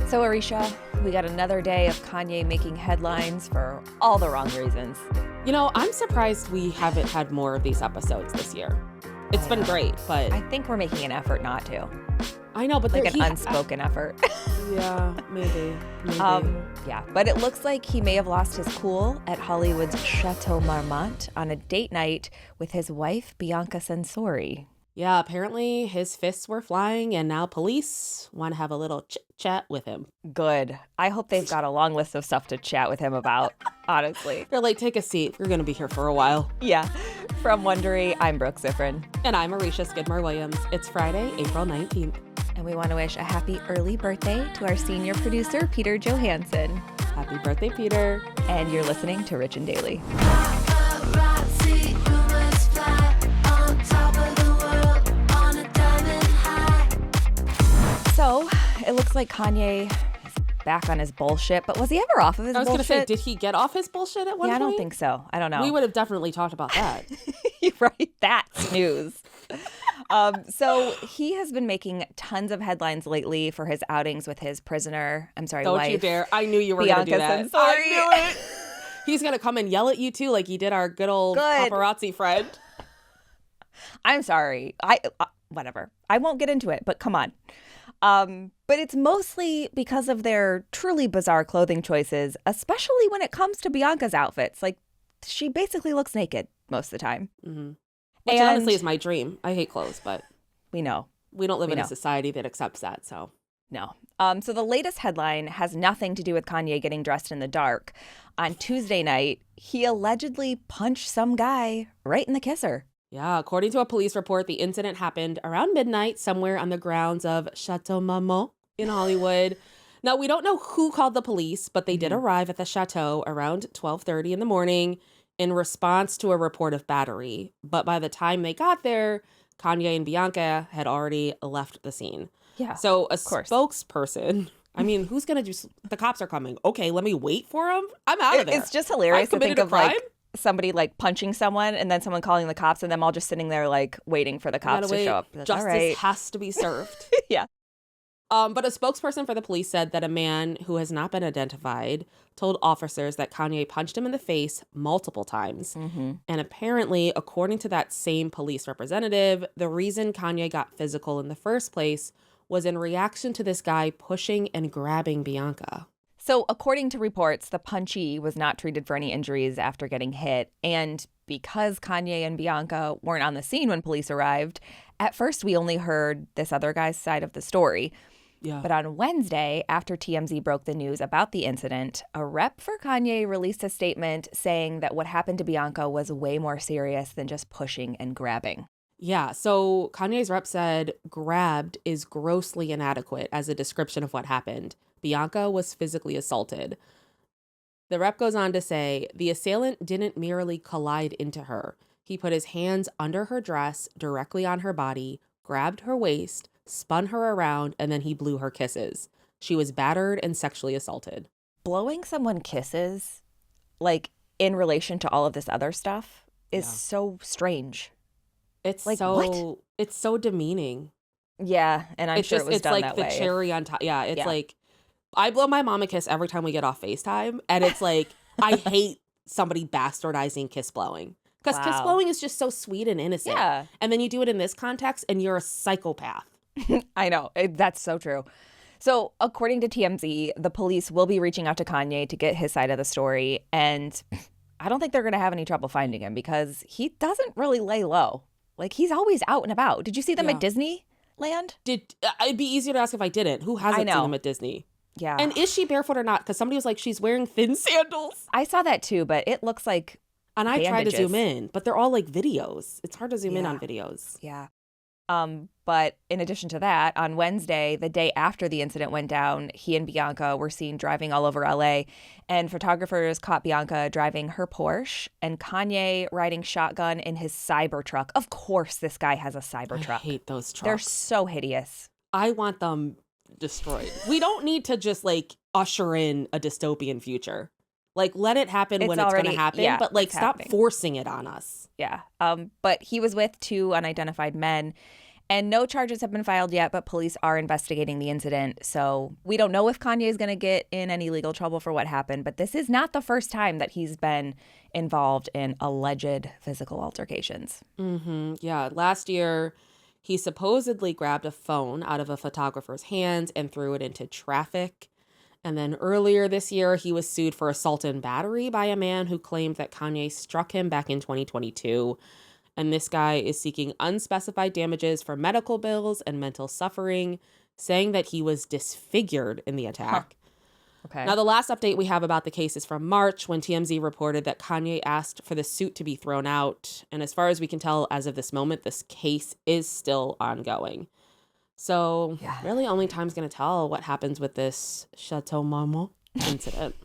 So, Arisha, we got another day of Kanye making headlines for all the wrong reasons. You know, I'm surprised we haven't had more of these episodes this year. It's been great, but I think we're making an effort not to. I know, but like an unspoken effort. Yeah, maybe. Yeah, but it looks like he may have lost his cool at Hollywood's Chateau Marmont on a date night with his wife, Bianca Censori. Yeah, apparently his fists were flying and now police want to have a little chit-chat with him. Good. I hope they've got a long list of stuff to chat with him about, honestly. They're like, take a seat. We're going to be here for a while. Yeah. From Wondery, I'm Brooke Ziffrin. And I'm Arisha Skidmore-Williams. It's Friday, April 19th. And we want to wish a happy early birthday to our senior producer, Peter Johansson. Happy birthday, Peter. And you're listening to Rich and Daily. So, it looks like Kanye is back on his bullshit, but was he ever off of his bullshit? I was going to say, did he get off his bullshit at one point? I don't think so. I don't know. We would have definitely talked about that. Right? That's news. So he has been making tons of headlines lately for his outings with his prisoner. Don't wife. You dare. I knew you were going to do that. Censori. I knew it. He's going to come and yell at you too, like he did our good old paparazzi friend. I'm sorry. Whatever. I won't get into it, but come on. But it's mostly because of their truly bizarre clothing choices, especially when it comes to Bianca's outfits. Like, she basically looks naked most of the time. Mm-hmm. Which honestly is my dream. I hate clothes, but we know. We don't live in a society that accepts that, so. No. So the latest headline has nothing to do with Kanye getting dressed in the dark. On Tuesday night, he allegedly punched some guy right in the kisser. Yeah, according to a police report, the incident happened around midnight somewhere on the grounds of Chateau Marmont in Hollywood. Now, we don't know who called the police, but they did arrive at the chateau around 12:30 in the morning in response to a report of battery. But by the time they got there, Kanye and Bianca had already left the scene. Yeah. So a spokesperson, I mean, who's going to do, the cops are coming. Okay, let me wait for them. I'm out of there. It's just hilarious to think of like somebody like punching someone and then someone calling the cops and them all just sitting there like waiting for the cops to show up. That's Justice has to be served. Yeah. But a spokesperson for the police said that a man who has not been identified told officers that Kanye punched him in the face multiple times. Mm-hmm. And apparently, according to that same police representative, the reason Kanye got physical in the first place was in reaction to this guy pushing and grabbing Bianca. So according to reports, the punchee was not treated for any injuries after getting hit. And because Kanye and Bianca weren't on the scene when police arrived, at first we only heard this other guy's side of the story. Yeah. But on Wednesday, after TMZ broke the news about the incident, a rep for Kanye released a statement saying that what happened to Bianca was way more serious than just pushing and grabbing. Yeah, so Kanye's rep said grabbed is grossly inadequate as a description of what happened. Bianca was physically assaulted. The rep goes on to say the assailant didn't merely collide into her. He put his hands under her dress, directly on her body, grabbed her waist, spun her around, and then he blew her kisses. She was battered and sexually assaulted. Blowing someone kisses, like in relation to all of this other stuff, is so strange. It's like, so it's so demeaning. Yeah, and I'm sure it was done that way. It's like the cherry on top. Yeah, it's like I blow my mom a kiss every time we get off FaceTime, and it's like I hate somebody bastardizing kiss blowing. Because kiss blowing is just so sweet and innocent. Yeah. And then you do it in this context and you're a psychopath. I know. That's so true. So according to TMZ, the police will be reaching out to Kanye to get his side of the story. And I don't think they're going to have any trouble finding him because he doesn't really lay low. Like, he's always out and about. Did you see them at Disneyland? It'd be easier to ask if I didn't. Who hasn't seen them at Disney? Yeah. And is she barefoot or not? Because somebody was like, she's wearing thin sandals. I saw that too, but it looks like And I tried to zoom in, but they're all like videos. It's hard to zoom in on videos. Yeah. But in addition to that, on Wednesday, the day after the incident went down, he and Bianca were seen driving all over LA, and photographers caught Bianca driving her Porsche and Kanye riding shotgun in his Cybertruck. Of course, this guy has a Cybertruck. I hate those trucks. They're so hideous. I want them destroyed. We don't need to just like usher in a dystopian future. Like, let it happen when it's going to happen, but like stop forcing it on us. Yeah. But he was with two unidentified men. And no charges have been filed yet, but police are investigating the incident. So we don't know if Kanye is going to get in any legal trouble for what happened, but this is not the first time that he's been involved in alleged physical altercations. Yeah. Last year, he supposedly grabbed a phone out of a photographer's hands and threw it into traffic. And then earlier this year, he was sued for assault and battery by a man who claimed that Kanye struck him back in 2022. And this guy is seeking unspecified damages for medical bills and mental suffering, saying that he was disfigured in the attack. Okay. Now, the last update we have about the case is from March, when TMZ reported that Kanye asked for the suit to be thrown out. And as far as we can tell, as of this moment, this case is still ongoing. So really only time's going to tell what happens with this Chateau Marmont incident.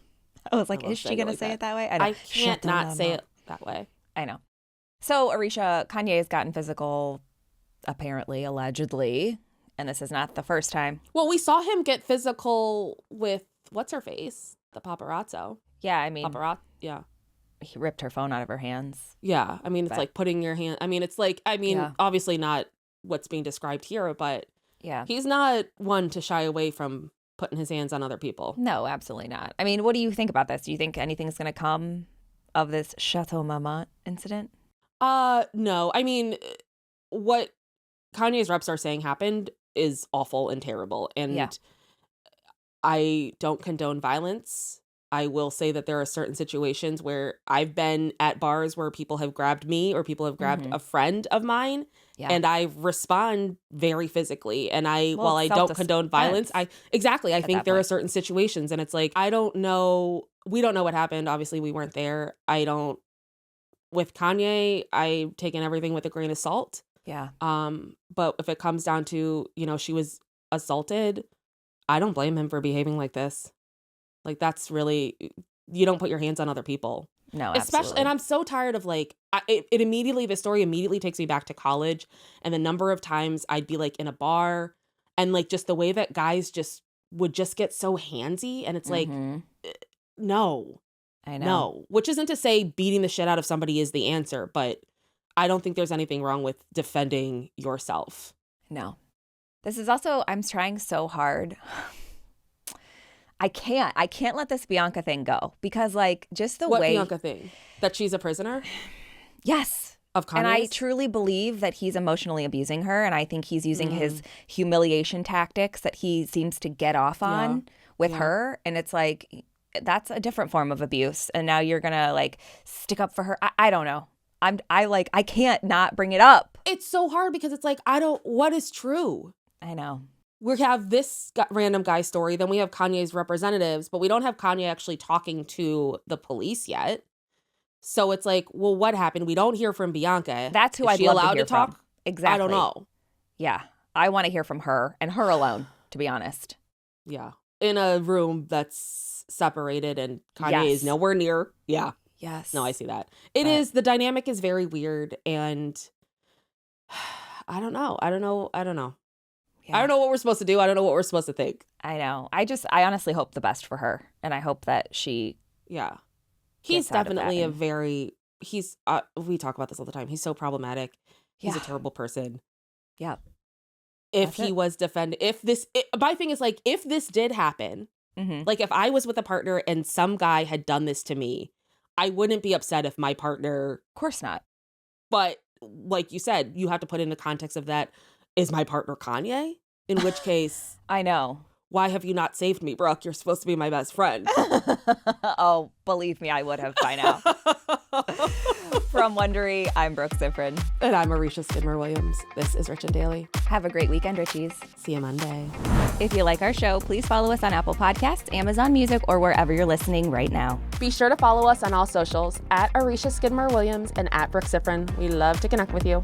I was like, is she going to say it that way? I can't not say it that way. I know. So, Arisha, Kanye has gotten physical, apparently, allegedly, and this is not the first time. Well, we saw him get physical with, what's her face? The paparazzo. Yeah, I mean, yeah. He ripped her phone out of her hands. Yeah, I mean, it's like putting your hand, I mean, it's like, obviously not what's being described here, but he's not one to shy away from putting his hands on other people. No, absolutely not. I mean, what do you think about this? Do you think anything's going to come of this Chateau Marmont incident? No. I mean, what Kanye's reps are saying happened is awful and terrible. And I don't condone violence. I will say that there are certain situations where I've been at bars where people have grabbed me or people have grabbed a friend of mine. Yeah. And I respond very physically. And while I don't condone violence, I think there are certain situations, and it's like, I don't know. We don't know what happened. Obviously, we weren't there. With Kanye, I've taken everything with a grain of salt. Yeah. But if it comes down to, she was assaulted, I don't blame him for behaving like this. Like, that's really, you don't put your hands on other people. No, especially, and I'm so tired of the story immediately takes me back to college, and the number of times I'd be like in a bar, and like just the way that guys would get so handsy, and it's like, no. I know. No, which isn't to say beating the shit out of somebody is the answer, but I don't think there's anything wrong with defending yourself. No. This is also, I'm trying so hard. I can't let this Bianca thing go, because just the way. What Bianca thing? That she's a prisoner? Yes. Of Kanye's? And I truly believe that he's emotionally abusing her, and I think he's using his humiliation tactics that he seems to get off on with her, and it's like, that's a different form of abuse. And now you're going to stick up for her. I don't know. I can't not bring it up. It's so hard because it's like, what is true? I know. We have this random guy story. Then we have Kanye's representatives, but we don't have Kanye actually talking to the police yet. So it's like, well, what happened? We don't hear from Bianca. That's who I'd love to hear talk? From. Exactly. I don't know. Yeah. I want to hear from her, and her alone, to be honest. Yeah. In a room that's separated, and Kanye is nowhere near. Yeah. Yes. No, I see that. It is, the dynamic is very weird, and I don't know. Yeah. I don't know what we're supposed to do. I don't know what we're supposed to think. I know. I honestly hope the best for her, and I hope that she he's definitely we talk about this all the time. He's so problematic. He's a terrible person. Yeah. If he was defended, my thing is if this did happen, if I was with a partner and some guy had done this to me, I wouldn't be upset if my partner. Of course not. But like you said, you have to put in the context of that. Is my partner Kanye? In which case, I know. Why have you not saved me, Brooke? You're supposed to be my best friend. Oh, believe me, I would have by now. From Wondery, I'm Brooke Zifrin. And I'm Arisha Skidmore-Williams. This is Rich and Daily. Have a great weekend, Richies. See you Monday. If you like our show, please follow us on Apple Podcasts, Amazon Music, or wherever you're listening right now. Be sure to follow us on all socials, at Arisha Skidmore-Williams and at Brooke Zifrin. We love to connect with you.